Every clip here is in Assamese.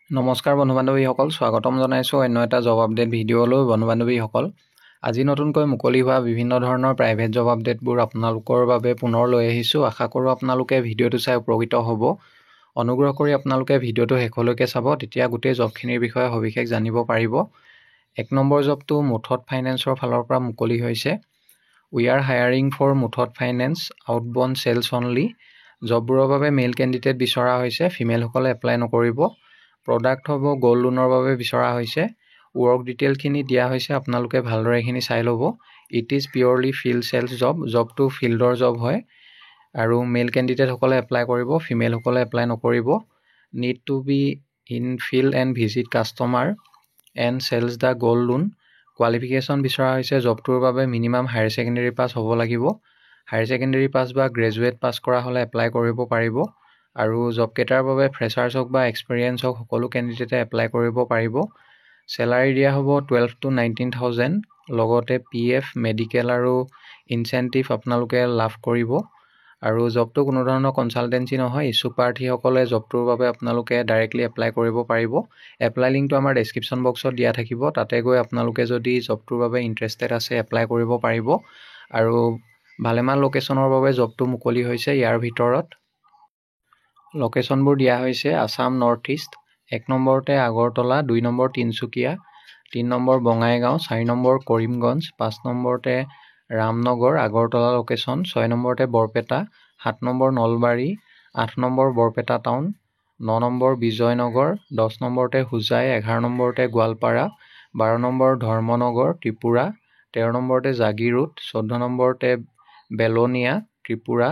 নমস্কাৰ বন্ধু বান্ধৱীসকল, স্বাগতম জনাইছোঁ অন্য এটা জব আপডেট ভিডিঅ'লৈ। বন্ধু বান্ধৱীসকল, আজি নতুনকৈ মুকলি হোৱা বিভিন্ন ধৰণৰ প্ৰাইভেট জব আপডেটবোৰ আপোনালোকৰ বাবে পুনৰ লৈ আহিছোঁ। আশা কৰোঁ আপোনালোকে ভিডিঅ'টো চাই উপকৃত হ'ব। অনুগ্ৰহ কৰি আপোনালোকে ভিডিঅ'টো শেষলৈকে চাব, তেতিয়া গোটেই জবখিনিৰ বিষয়ে সবিশেষ জানিব পাৰিব। 1 নম্বৰ জবটো মুথুত ফাইনেন্সৰ ফালৰ পৰা মুকলি হৈছে। We are hiring for Muthoot finance outbound sales only. জববোৰৰ বাবে মেইল কেণ্ডিডেট বিচৰা হৈছে, ফিমেলসকলে এপ্লাই নকৰিব। প্ৰডাক্ট হ'ব গ'ল্ড লোনৰ বাবে বিচৰা হৈছে। ৱৰ্ক ডিটেইলখিনি দিয়া হৈছে, আপোনালোকে ভালদৰে এইখিনি চাই ল'ব। It is purely field sales job. জবটো ফিল্ডৰ জব হয় আৰু মেইল কেণ্ডিডেটসকলে এপ্লাই কৰিব, ফিমেলসকলে এপ্লাই নকৰিব। Need to be in field and visit customer and sales the gold loan. Qualification বিচৰা হৈছে, জবটোৰ বাবে মিনিমাম হায়াৰ ছেকেণ্ডেৰী পাছ হ'ব লাগিব। হায়াৰ ছেকেণ্ডেৰী পাছ বা গ্ৰেজুৱেট পাছ কৰা হ'লে এপ্লাই কৰিব পাৰিব। আৰু জবকেইটাৰ বাবে ফ্ৰেছাৰ্ছ হওক বা এক্সপিৰিয়েঞ্চ হওক সকলো কেণ্ডিডেটে এপ্লাই কৰিব পাৰিব। চেলাৰী দিয়া হ'ব 12 to 19,000, লগতে PF, মেডিকেল আৰু ইনচেণ্টিভ আপোনালোকে লাভ কৰিব। আৰু জবটো কোনো ধৰণৰ কনচালটেঞ্চি নহয়। ইচ্ছুক প্ৰাৰ্থীসকলে জবটোৰ বাবে আপোনালোকে ডাইৰেক্টলি এপ্লাই কৰিব পাৰিব। এপ্লাই লিংকটো আমাৰ ডেছক্ৰিপশ্যন বক্সত দিয়া থাকিব, তাতে গৈ আপোনালোকে যদি জবটোৰ বাবে ইণ্টাৰেষ্টেড আছে এপ্লাই কৰিব পাৰিব। আৰু ভালেমান লোকেশ্যনৰ বাবে জবটো মুকলি হৈছে। ইয়াৰ ভিতৰত লোকেশ্যনবোৰ দিয়া হৈছে আছাম নৰ্থ ইষ্ট। 1 নম্বৰতে Agartala, 2 number Tinsukia, 3 number Bongaigaon, 4 number Karimganj, 5 নম্বৰতে ৰামনগৰ আগৰতলা লোকেশ্যন, 6 নম্বৰতে Barpeta, 7 number Nalbari, 8 number Barpeta town, 9 number Bijoynagar, 10 নম্বৰতে হোজাই, 11 নম্বৰতে গোৱালপাৰা, 12 নম্বৰ ধৰ্মনগৰ ত্ৰিপুৰা, 13 নম্বৰতে জাগিৰোড, 14 নম্বৰতে বেলনিয়া ত্ৰিপুৰা।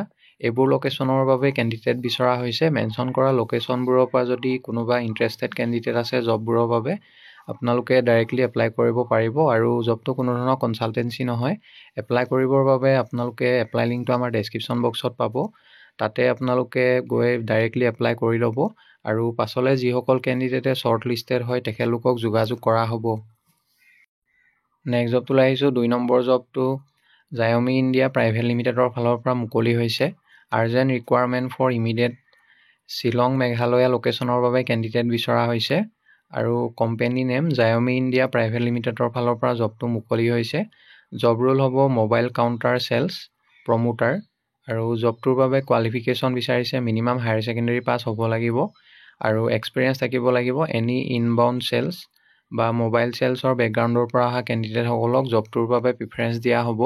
এইবোৰ লোকেশ্যনৰ বাবে কেণ্ডিডেট বিচৰা হৈছে। মেনশ্যন কৰা লোকেশ্যনবোৰৰ পৰা যদি কোনোবা ইণ্টাৰেষ্টেড কেণ্ডিডেট আছে জববোৰৰ বাবে, আপোনালোকে ডাইৰেক্টলি এপ্লাই কৰিব পাৰিব। আৰু জবটো কোনো ধৰণৰ কনচালটেঞ্চি নহয়। এপ্লাই কৰিবৰ বাবে আপোনালোকে এপ্লাই লিংকটো আমাৰ ডেছক্ৰিপশ্যন বক্সত পাব, তাতে আপোনালোকে গৈ ডাইৰেক্টলি এপ্লাই কৰি ল'ব। আৰু পাছলৈ যিসকল কেণ্ডিডেটে শ্বৰ্ট লিষ্টেড হয় তেখেতলোকক যোগাযোগ কৰা হ'ব। নেক্সট জবটোলৈ আহিছোঁ। 2 নম্বৰ জবটো জায়মি ইণ্ডিয়া প্ৰাইভেট লিমিটেডৰ ফালৰ পৰা মুকলি হৈছে। Urgent requirement for immediate Shillong Meghalaya লোকেশ্যনৰ বাবে কেণ্ডিডেট বিচৰা হৈছে। আৰু কোম্পেনী নেম জায়মি ইণ্ডিয়া প্ৰাইভেট লিমিটেডৰ ফালৰ পৰা জবটো মুকলি হৈছে। জব ৰোল হ'ব মোবাইল কাউণ্টাৰ চেলছ প্ৰমোটাৰ। আৰু জবটোৰ বাবে কোৱালিফিকেশ্যন বিচাৰিছে, মিনিমাম হায়াৰ ছেকেণ্ডেৰী পাছ হ'ব লাগিব আৰু এক্সপিৰিয়েঞ্চ থাকিব লাগিব। এনি ইনবাউণ্ড চেলছ বা মোবাইল চেলছৰ বেকগ্ৰাউণ্ডৰ পৰা অহা কেণ্ডিডেটসকলক জবটোৰ বাবে প্ৰিফাৰেঞ্চ দিয়া হ'ব।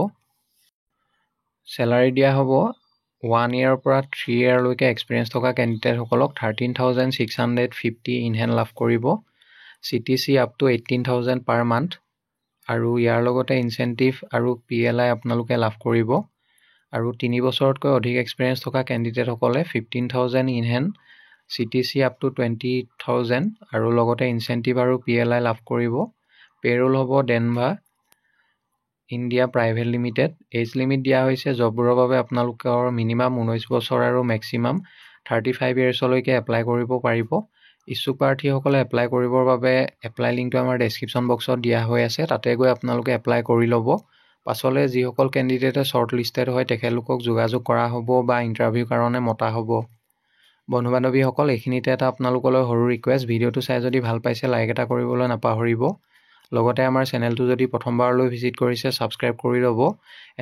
চেলাৰী দিয়া হ'ব 1 year পৰা 3 yearলৈকে এক্সপিৰিয়েঞ্চ থকা কেণ্ডিডেটসকলক 13,650 ইন হেণ্ড লাভ কৰিব। CTC up to 18,000 per month. আৰু ইয়াৰ লগতে ইনচেণ্টিভ আৰু PLI আপোনালোকে লাভ কৰিব। আৰু 3 বছৰতকৈ অধিক এক্সপিৰিয়েঞ্চ থকা কেণ্ডিডেটসকলে 15,000 in hand, CTC up to 20,000 আৰু লগতে ইনচেণ্টিভ আৰু PLI লাভ কৰিব। পে'ৰোল হ'ব ডেনভা India private limited. Age limit দিয়া হৈছে, জববোৰৰ বাবে আপোনালোকৰ মিনিমাম 19 বছৰ আৰু মেক্সিমাম 35 yearsলৈকে এপ্লাই কৰিব পাৰিব। ইচ্ছুক প্ৰাৰ্থীসকলে এপ্লাই কৰিবৰ বাবে এপ্লাই লিংকটো আমাৰ ডেছক্ৰিপশ্যন বক্সত দিয়া হৈ আছে, তাতে গৈ আপোনালোকে এপ্লাই কৰি ল'ব। পাছলৈ যিসকল কেণ্ডিডেটে শ্বৰ্ট লিষ্টেড হয় তেখেতলোকক যোগাযোগ কৰা হ'ব বা ইণ্টাৰভিউৰ কাৰণে মতা হ'ব। বন্ধু বান্ধৱীসকল, এইখিনিতে এটা আপোনালোকলৈ সৰু ৰিকুৱেষ্ট, ভিডিঅ'টো চাই যদি ভাল পাইছে লাইক এটা কৰিবলৈ নাপাহৰিব। লগতে আমাৰ চেনেলটো যদি প্ৰথমবাৰলৈ ভিজিট কৰিছে ছাবস্ক্ৰাইব কৰি ল'ব।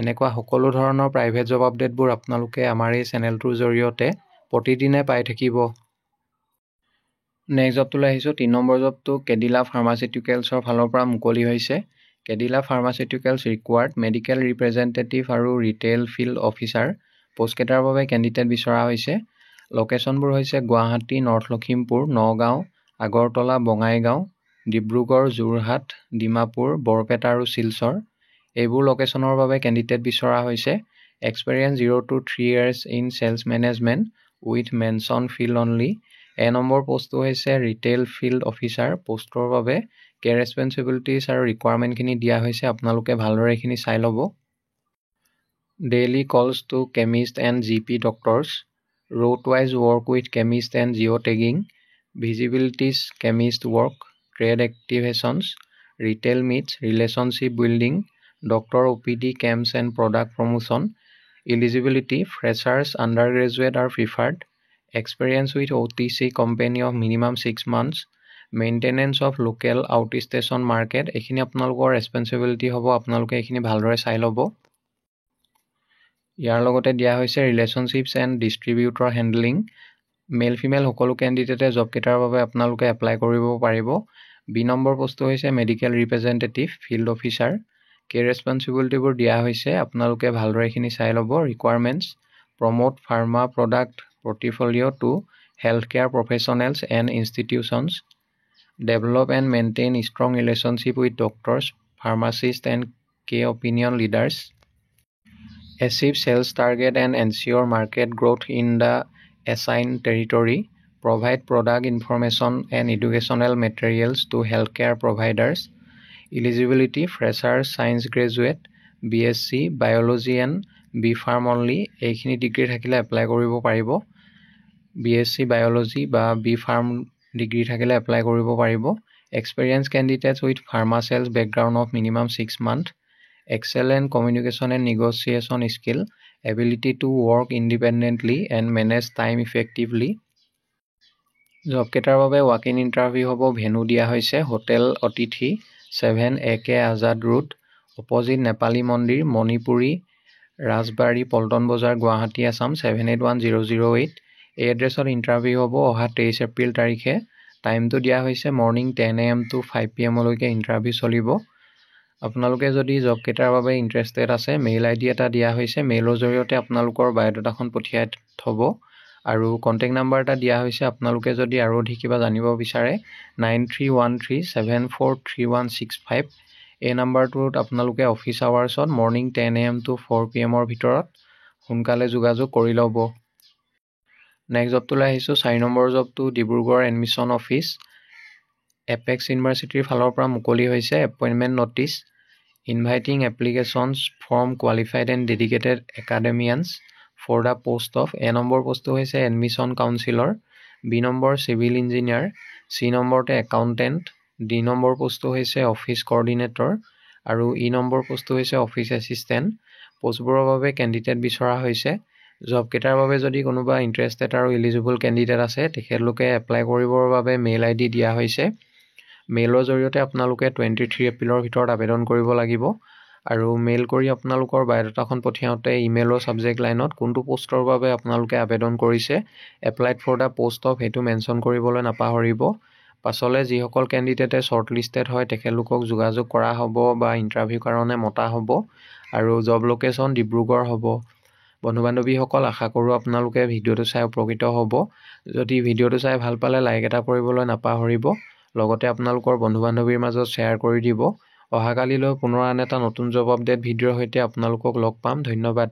এনেকুৱা সকলো ধৰণৰ প্ৰাইভেট জব আপডেটবোৰ আপোনালোকে আমাৰ এই চেনেলটোৰ জৰিয়তে প্ৰতিদিনে পাই থাকিব। নেক্সট জবটোলৈ আহিছোঁ। 3 নম্বৰ জবটো কেডিলা ফাৰ্মাচিউটিকেলছৰ ফালৰ পৰা মুকলি হৈছে। Cadila pharmaceuticals required medical representative আৰু ৰিটেইল ফিল্ড অফিচাৰ পোষ্টকেইটাৰ বাবে কেণ্ডিডেট বিচৰা হৈছে। লোকেশ্যনবোৰ হৈছে গুৱাহাটী, নৰ্থ লখিমপুৰ, নগাঁও, আগৰতলা, বঙাইগাঁও, ডিব্ৰুগড়, যোৰহাট, ডিমাপুৰ, বৰপেটা আৰু শিলচৰ। এইবোৰ লোকেশ্যনৰ বাবে কেণ্ডিডেট বিচৰা হৈছে। Experience 0 to 3 years in sales management with mention field only. Number পোষ্টটো হৈছে ৰিটেইল ফিল্ড অফিচাৰ। পোষ্টৰ বাবে কে ৰেছপনচিবিলিটিজ আৰু ৰিকুৱাৰমেণ্টখিনি দিয়া হৈছে, আপোনালোকে ভালদৰে এইখিনি চাই ল'ব। Daily calls to chemist and GP doctors, route wise work with chemist and geo' tagging, visibilities chemist work, trade activations, retail meets, relationship building, doctor OPD camps and product promotion. Eligibility freshers, undergraduate আৰু preferred. Experience with OTC company of minimum 6 months, maintenance of local outstation market, এইখিনি আপোনালোকৰ ৰেছপনচিবিলিটি হ'ব, আপোনালোকে এইখিনি ভালদৰে চাই ল'ব। ইয়াৰ লগতে দিয়া হৈছে relationships and distributor handling. Male female সকলো কেণ্ডিডেটে জবকেইটাৰ বাবে আপোনালোকে এপ্লাই কৰিব পাৰিব। বি নম্বৰ পোষ্টটো হৈছে মেডিকেল ৰিপ্ৰেজেণ্টেটিভ ফিল্ড অফিচাৰ। কি ৰেছপনচিবিলিটিবোৰ দিয়া হৈছে আপোনালোকে ভালদৰে এইখিনি চাই ল'ব। Requirements: promote pharma product portfolio' to health care professionals and institutions, develop and maintain strong relationship with doctors, pharmacist and key opinion leaders, achieve sales target and ensure market growth in the assigned territory, provide product information and educational materials to healthcare providers. Eligibility: fresher, science graduate, BSc biology and B.Pharm only, এইখিনি ডিগ্ৰী থাকিলে এপ্লাই কৰিব পাৰিব। BSc biology বা B.Pharm ডিগ্ৰী থাকিলে এপ্লাই কৰিব পাৰিব। Experience candidates with pharma sales background of minimum 6 month, excellent communication and negotiation skill, ability to work independently and manage time effectively. জবকেইটাৰ বাবে ৱাক ইন ইণ্টাৰভিউ হ'ব। ভেনু দিয়া হৈছে হোটেল অতিথি 7 AK Azad road, opposite Nepali মন্দিৰ, মণিপুৰী, ৰাজবাৰী, পল্টন বজাৰ, গুৱাহাটী, আছাম 781008। এই এড্ৰেছত ইণ্টাৰভিউ হ'ব অহা 23 এপ্ৰিল তাৰিখে। টাইমটো দিয়া হৈছে মৰ্ণিং 10 AM to 5 PM লৈকে ইণ্টাৰভিউ চলিব। আপোনালোকে যদি জবকেইটাৰ বাবে ইণ্টাৰেষ্টেড আছে, মেইল ID এটা দিয়া হৈছে, মেইলৰ জৰিয়তে আপোনালোকৰ বায়'ডাটাখন পঠিয়াই থ'ব। আৰু কণ্টেক্ট নাম্বাৰ এটা দিয়া হৈছে, আপোনালোকে যদি আৰু অধিক কিবা জানিব বিচাৰে 9313743165, এই নাম্বাৰটোত আপোনালোকে office আৱাৰ্ছত morning 10 AM to 4 PM ভিতৰত সোনকালে যোগাযোগ কৰি ল'ব। নেক্সট জবটোলৈ আহিছোঁ। 4 নম্বৰ জবটো ডিব্ৰুগড় এডমিশ্যন অফিচ, এপেক্স ইউনিভাৰ্চিটিৰ ফালৰ পৰা মুকলি হৈছে। Appointment notice, inviting applications from qualified and dedicated academians for the post of. A number পোষ্টটো হৈছে admission counsellor, B number civil engineer, C নম্বৰতে একাউণ্টেণ্ট, ডি নম্বৰ পোষ্টটো হৈছে অফিচ কৰ্ডিনেটৰ আৰু ই নম্বৰ পোষ্টটো হৈছে অফিচ এছিষ্টেণ্ট। পোষ্টবোৰৰ বাবে কেণ্ডিডেট বিচৰা হৈছে। জবকেইটাৰ বাবে যদি কোনোবা ইণ্টাৰেষ্টেড আৰু এলিজিবল কেণ্ডিডেট আছে, তেখেতলোকে এপ্লাই কৰিবৰ বাবে মেইল ID দিয়া হৈছে। মেইলৰ জৰিয়তে আপোনালোকে 23 এপ্ৰিলৰ ভিতৰত আবেদন কৰিব লাগিব। আৰু মেইল কৰি আপোনালোকৰ বায়'ডাটাখন পঠিয়াওঁতে ইমেইলৰ ছাবজেক্ট লাইনত কোনটো পোষ্টৰ বাবে আপোনালোকে আবেদন কৰিছে, applied for the post of, সেইটো মেনশ্যন কৰিবলৈ নাপাহৰিব। পাছলৈ যিসকল কেণ্ডিডেটে শ্বৰ্টলিষ্টেড হয়, তেখেতলোকক যোগাযোগ কৰা হ'ব বা ইণ্টাৰভিউ কাৰণে মতা হ'ব। আৰু জব লোকেশ্যন ডিব্ৰুগড় হ'ব। বন্ধু বান্ধৱীসকল, আশা কৰোঁ আপোনালোকে ভিডিঅ'টো চাই উপকৃত হ'ব। যদি ভিডিঅ'টো চাই ভাল পালে লাইক এটা কৰিবলৈ নাপাহৰিব। লগতে আপোনালোকৰ বন্ধু বান্ধৱীৰ মাজত শ্বেয়াৰ কৰি দিব। অহাকালিলৈ পুনৰ আন এটা নতুন জব আপডেট ভিডিঅ'ৰ সৈতে আপোনালোকক লগ পাম। ধন্যবাদ।